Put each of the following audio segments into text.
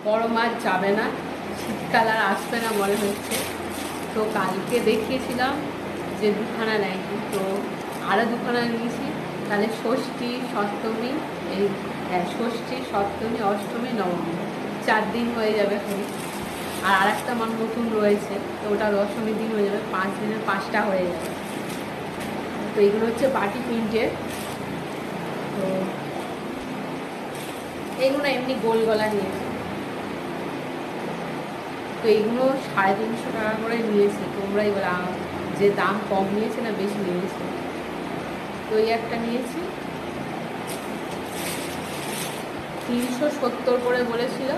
গরম আর যাবে না, শীতকাল আর আসবে না মনে হচ্ছে। তো কালকে দেখিয়েছিলাম যে দুখানা নেয়, তো আরও দুখানা নিয়েছি। তাহলে ষষ্ঠী সপ্তমী, এই ষষ্ঠী সপ্তমী অষ্টমী নবমী 4 দিন হয়ে যাবে খালি। আর আরেকটা আমার নতুন রয়েছে, তো ওটা দশমীর দিন হয়ে যাবে, 5 দিনের 5টা হয়ে যাবে। তো এইগুলো হচ্ছে বাটি প্রিন্টের। তো এইগুলো এমনি গোল গলা নিয়েছি। তো এইগুলো 350 টাকা করে নিয়েছে। তোমরাই বলে যে দাম কম নিয়েছে না বেশি নিয়েছে। তো এই একটা নিয়েছি 370 করে বলেছিল,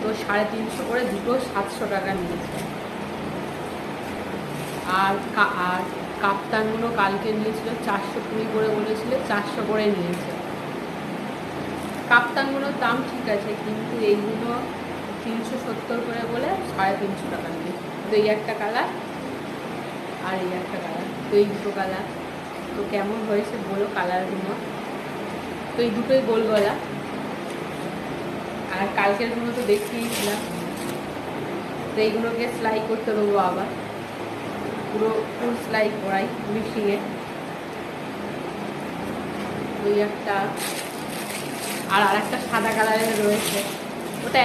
তো 350 করে, দুটো 700 টাকা নিয়েছে। আর কাপ্তানগুলো কালকে নিয়েছিল 420 করে বলেছিল, 400 করে নিয়েছে। কাপ্তানগুলোর দাম ঠিক আছে, কিন্তু এইগুলো 370 করে বলে 350 টাকা নিয়েছে। তো এই একটা কালার আর এই একটা কালার, তো এই দুটো কালার। তো কেমন হয়েছে বলো কালারগুলো। তো এই দুটোই গোল গলা। আর কালকেরগুলো তো দেখিয়েছিলাম। তো এইগুলোকে সেলাই করতে দেবো আবার, পুরো ফুল সেলাই করাই মেশিনে। ওই একটা আর একটা সাদা কালারের রয়েছে।